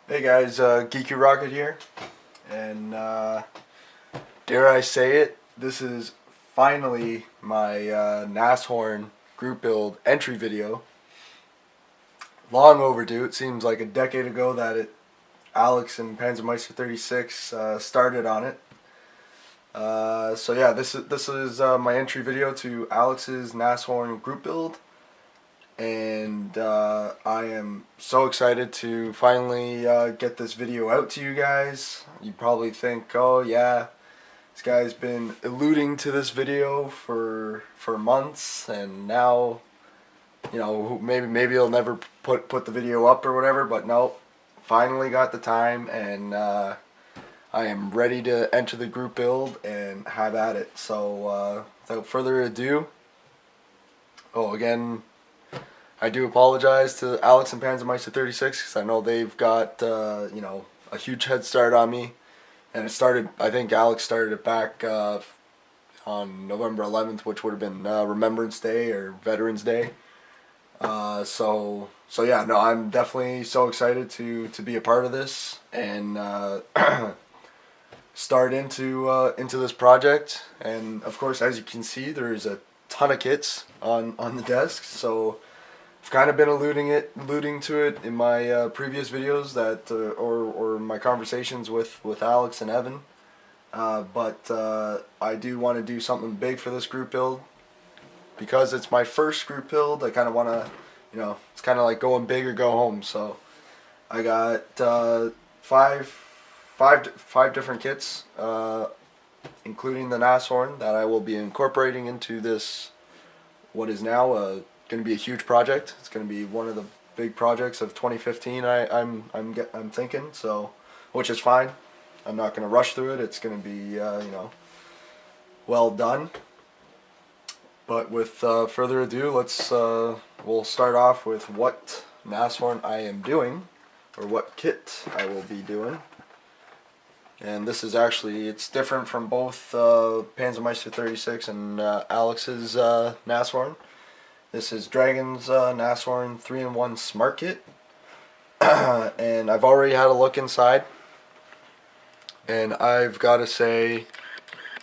Hey guys, Geeky Rocket here, and dare I say it, this is finally my Nashorn group build entry video. Long overdue. It seems like a decade ago that Alex and Panzermeister 36 started on it. So yeah, this is my entry video to Alex's Nashorn group build. And I am so excited to finally get this video out to you guys. You probably think, oh yeah, this guy's been alluding to this video for months, and now, maybe he'll never put the video up or whatever. But no, finally got the time, and I am ready to enter the group build and have at it. So without further ado, again, I do apologize to Alex and Panzermeister 36 because I know they've got a huge head start on me, and it started. I think Alex started it back on November 11th, which would have been Remembrance Day or Veterans Day. So yeah, no, I'm definitely so excited to be a part of this and start into this project. And of course, as you can see, there's a ton of kits on the desk. So I've kind of been alluding to it in my previous videos or my conversations with Alex and Evan. But I do want to do something big for this group build because it's my first group build. I kind of want to, it's kind of like going big or go home. So I got five different kits, including the Nashorn that I will be incorporating into this. What is now going to be a huge project. It's going to be one of the big projects of 2015. I'm thinking, so, which is fine. I'm not going to rush through it. It's going to be well done. But with further ado, we'll start off with what Nashorn I am doing, or what kit I will be doing. And this is actually, it's different from both Panzermeister 36 and Alex's Nashorn. This is Dragon's Nashorn 3-in-1 Smart Kit. And I've already had a look inside. And I've got to say,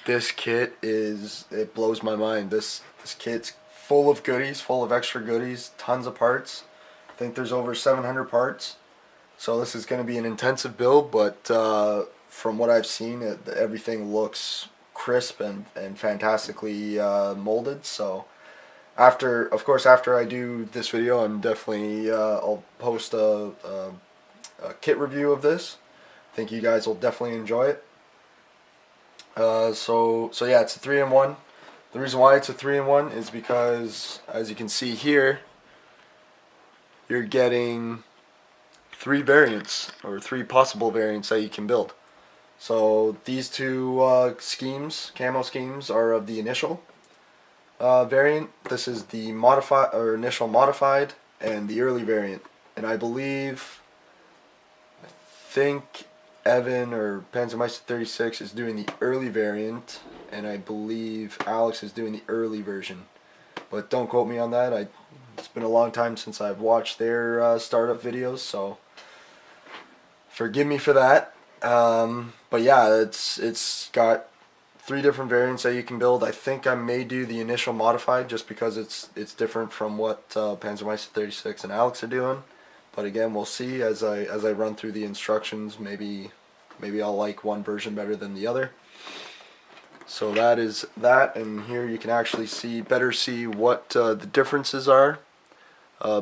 this kit it blows my mind. This kit's full of goodies, full of extra goodies, tons of parts. I think there's over 700 parts. So this is going to be an intensive build, but from what I've seen, everything looks crisp and fantastically molded. So after I do this video, I'm definitely I'll post a kit review of this. I think you guys will definitely enjoy it. So yeah, it's a 3-in-1. The reason why it's a 3-in-1 is because, as you can see here, you're getting 3 variants, or 3 possible variants that you can build. So these two camo schemes, are of the initial variant. This is the initial modified, and the early variant. And I think Evan or Panzermeister 36 is doing the early variant, and I believe Alex is doing the early version. But don't quote me on that. It's been a long time since I've watched their startup videos, so forgive me for that. But yeah, it's got 3 different variants that you can build. I think I may do the initial modified just because it's different from what Panzermeister 36 and Alex are doing. But again, we'll see as I run through the instructions. Maybe I'll like one version better than the other. So that is that, and here you can actually better see what the differences are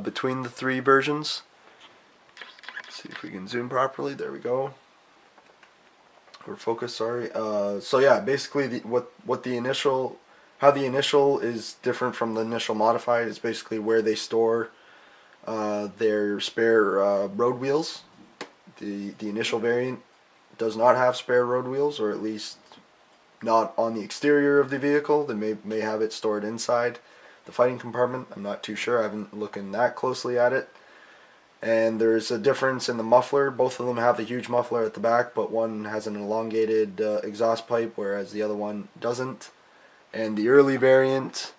between the 3 versions. Let's see if we can zoom properly. There we go. Or focus, sorry. So yeah, basically how the initial is different from the initial modified is basically where they store their spare road wheels. The initial variant does not have spare road wheels, or at least not on the exterior of the vehicle. They may have it stored inside the fighting compartment. I'm not too sure. I haven't looked that closely at it. And there's a difference in the muffler. Both of them have the huge muffler at the back, but one has an elongated exhaust pipe, whereas the other one doesn't. And the early variant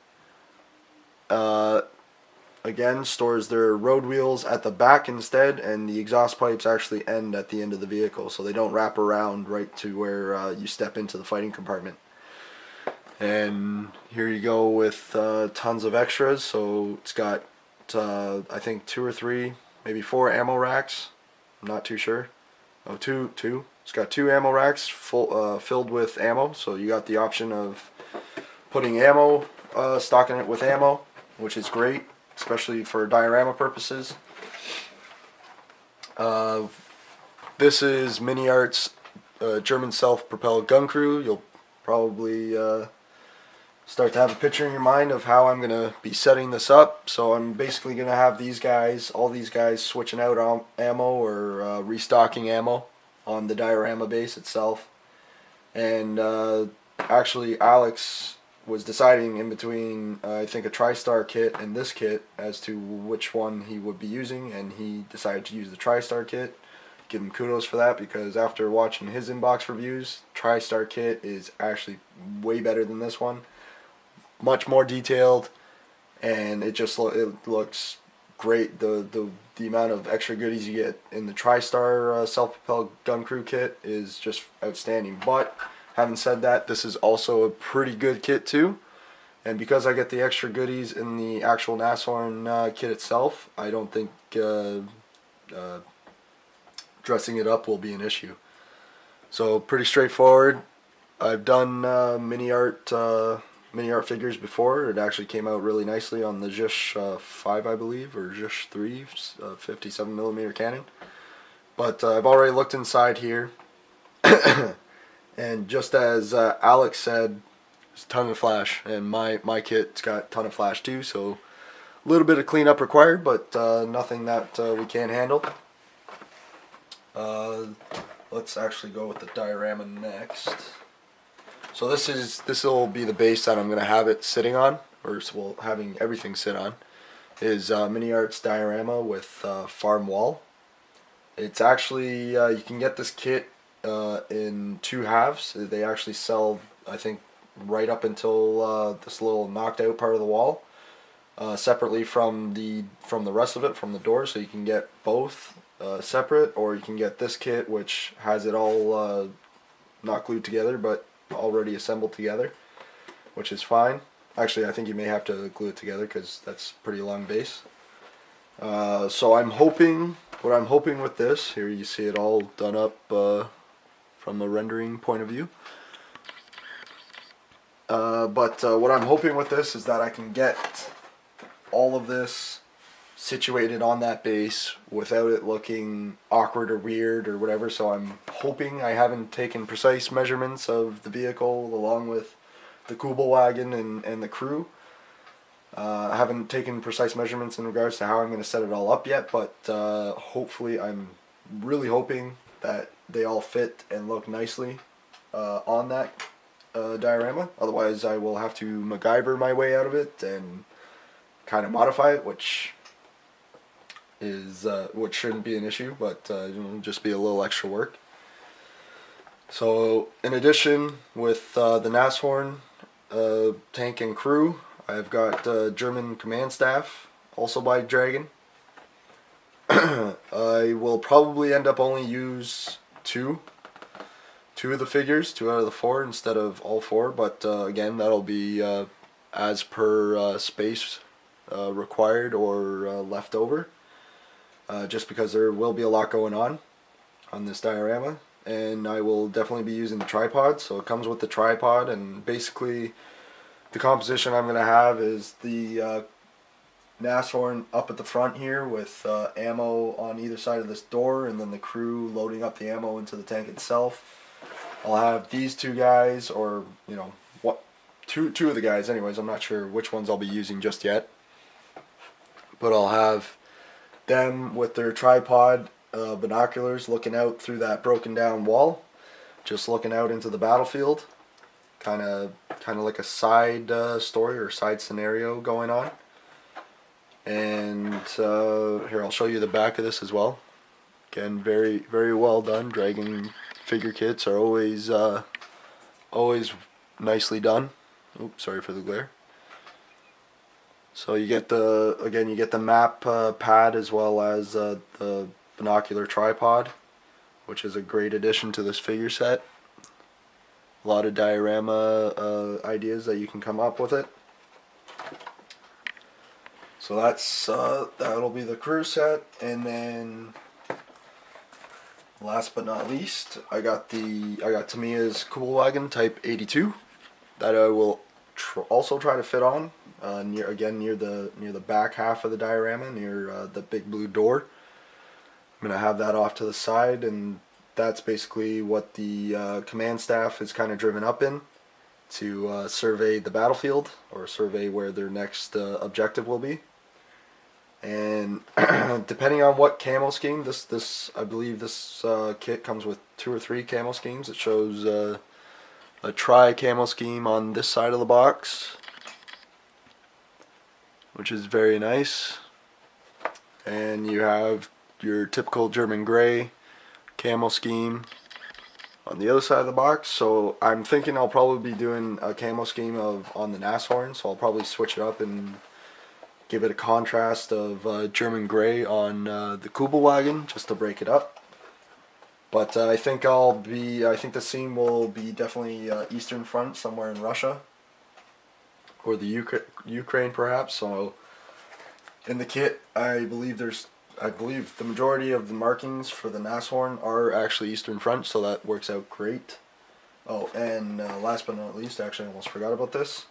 again, stores their road wheels at the back instead, and the exhaust pipes actually end at the end of the vehicle, so they don't wrap around right to where you step into the fighting compartment. And here you go with tons of extras. So it's got I think 2 or 3, maybe 4 ammo racks. I'm not too sure. Oh, two. It's got 2 ammo racks filled with ammo. So you got the option of putting ammo, stocking it with ammo, which is great, especially for diorama purposes. This is Mini Art's German self-propelled gun crew. You'll probably start to have a picture in your mind of how I'm going to be setting this up. So I'm basically going to have all these guys switching out ammo or restocking ammo on the diorama base itself. And actually Alex was deciding in between I think a TriStar kit and this kit as to which one he would be using, and he decided to use the TriStar kit. Give him kudos for that, because after watching his inbox reviews, TriStar kit is actually way better than this one. Much more detailed, and it looks great. The amount of extra goodies you get in the TriStar self-propelled gun crew kit is just outstanding. But having said that, this is also a pretty good kit too, and because I get the extra goodies in the actual Nashorn kit itself, I don't think dressing it up will be an issue. So pretty straightforward. I've done mini art figures before. It actually came out really nicely on the Zish 5, I believe, or Zish 3 57mm Canon. But I've already looked inside here, and just as Alex said, there's a ton of flash, and my kit's got a ton of flash too, so a little bit of cleanup required, but nothing that we can't handle. Let's actually go with the diorama next. So this will be the base that I'm going to have it sitting on, or having everything sit on, is Mini Art's diorama with farm wall. It's actually, you can get this kit in 2 halves. They actually sell, I think, right up until this little knocked out part of the wall, separately from the rest of it, from the door, so you can get both separate, or you can get this kit which has it all not glued together but already assembled together, which is fine. Actually, I think you may have to glue it together because that's pretty long base. So what I'm hoping with this, here you see it all done up from a rendering point of view. But what I'm hoping with this is that I can get all of this situated on that base without it looking awkward or weird or whatever. So I'm hoping I haven't taken precise measurements of the vehicle along with the Kubel wagon and the crew. I haven't taken precise measurements in regards to how I'm going to set it all up yet, but hopefully, I'm really hoping that they all fit and look nicely on that diorama. Otherwise, I will have to MacGyver my way out of it and kind of modify it, which shouldn't be an issue, but just be a little extra work. So in addition, with the Nashorn tank and crew, I've got German command staff, also by Dragon. I will probably end up only use two of the figures, 2 out of the 4 instead of all 4, but again, that'll be as per space required or left over. Just because there will be a lot going on this diorama, and I will definitely be using the tripod. So it comes with the tripod, and basically the composition I'm going to have is the Nashorn up at the front here with ammo on either side of this door, and then the crew loading up the ammo into the tank itself. I'll have these 2 guys, or two of the guys anyways. I'm not sure which ones I'll be using just yet, but I'll have them with their tripod binoculars looking out through that broken down wall, just looking out into the battlefield, kind of like a side story or side scenario going on. And here, I'll show you the back of this as well. Again, very, very well done. Dragon figure kits are always nicely done. Oops, sorry for the glare. So you get the map pad as well as the binocular tripod, which is a great addition to this figure set. A lot of diorama ideas that you can come up with it. So that'll be the crew set, and then last but not least, I got Tamiya's Cool Wagon Type 82 that I will also try to fit on near the back half of the diorama, near the big blue door. I'm gonna have that off to the side, and that's basically what the command staff is kind of driven up in to survey the battlefield or survey where their next objective will be. And depending on what camo scheme, I believe this kit comes with 2 or 3 camo schemes. It shows a tri camo scheme on this side of the box, which is very nice. And you have your typical German gray camo scheme on the other side of the box. So I'm thinking I'll probably be doing a camo scheme on the Nashorn, so I'll probably switch it up and give it a contrast of German gray on the Kubelwagen just to break it up. But I think the scene will be definitely Eastern Front, somewhere in Russia or the Ukraine perhaps. So in the kit, I believe the majority of the markings for the Nashorn are actually Eastern Front, so that works out great. Oh, and last but not least, actually I almost forgot about this.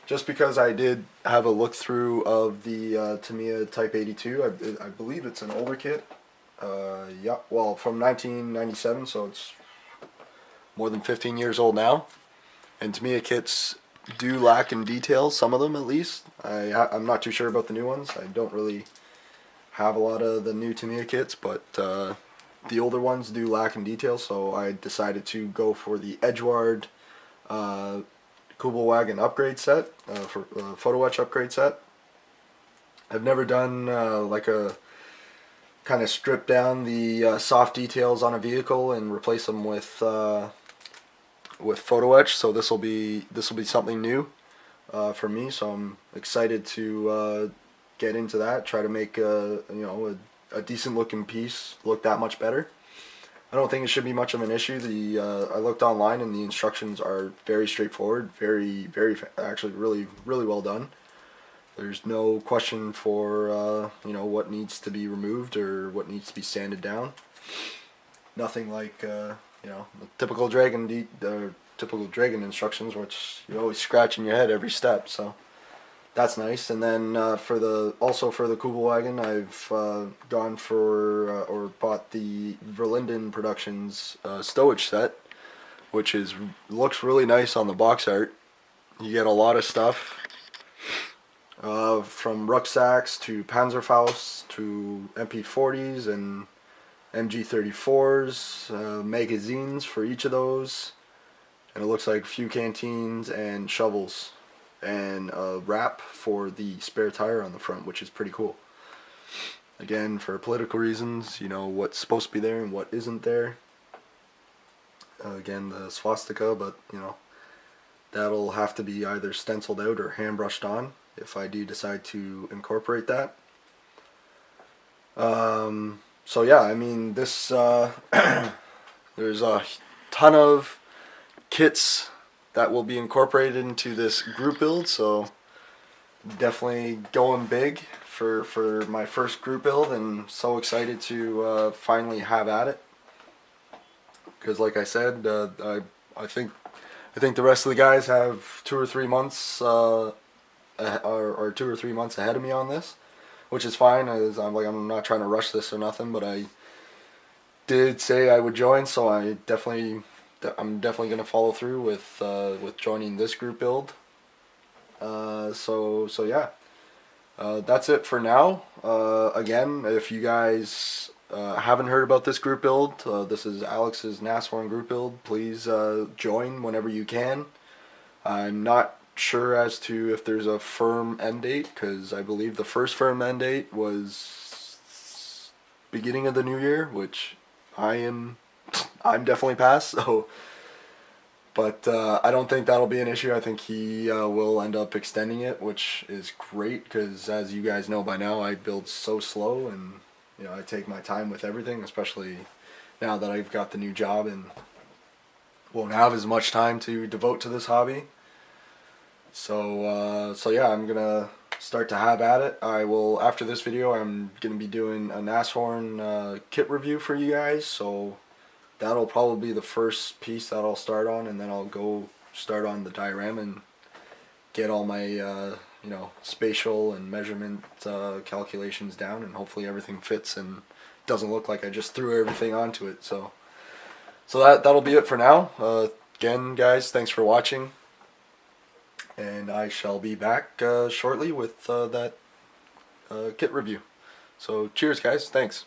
Just because I did have a look through of the Tamiya Type 82, I believe it's an older kit. Yeah, well, from 1997, so it's more than 15 years old now. And Tamiya kits do lack in detail, some of them at least. I'm not too sure about the new ones. I don't really have a lot of the new Tamiya kits, but the older ones do lack in detail, so I decided to go for the Edgeward Kubelwagen upgrade set, for photo etch upgrade set. I've never done like a kind of strip down the soft details on a vehicle and replace them with photo etch, so this will be something new for me. So I'm excited to get into that. Try to make a decent looking piece look that much better. I don't think it should be much of an issue. I looked online and the instructions are very straightforward, actually really well done. There's no question for what needs to be removed or what needs to be sanded down. Nothing like the typical Dragon instructions, which you always scratch in your head every step. So that's nice. And then for the Kubelwagen, I've gone for or bought the Verlinden Productions stowage set, which looks really nice on the box art. You get a lot of stuff, from rucksacks to Panzerfaust to MP40s and MG34s, magazines for each of those, and it looks like a few canteens and shovels, and a wrap for the spare tire on the front, which is pretty cool. Again, for political reasons, what's supposed to be there and what isn't there. Again, the swastika, but that'll have to be either stenciled out or hand brushed on if I do decide to incorporate that. So yeah, I mean, this there's a ton of kits that will be incorporated into this group build, so definitely going big for my first group build, and so excited to finally have at it. Because like I said, I think the rest of the guys have 2 or 3 months or 2 or 3 months ahead of me on this, which is fine. As I'm not trying to rush this or nothing, but I did say I would join, so I'm definitely gonna follow through with joining this group build. So yeah, that's it for now. Again, if you guys haven't heard about this group build, this is Alex's Nashorn group build. Please join whenever you can. I'm not sure as to if there's a firm end date, because I believe the first firm end date was beginning of the new year, which I'm definitely past, so But I don't think that'll be an issue. I think he will end up extending it, which is great because, as you guys know by now, I build so slow, and I take my time with everything, especially now that I've got the new job and won't have as much time to devote to this hobby. So yeah, I'm gonna start to have at it. I will, after this video, I'm gonna be doing a Nashorn kit review for you guys. So that'll probably be the first piece that I'll start on, and then I'll go start on the diorama and get all my spatial and measurement calculations down, and hopefully everything fits and doesn't look like I just threw everything onto it. So that'll be it for now. Again, guys, thanks for watching, and I shall be back shortly with that kit review. So cheers, guys. Thanks.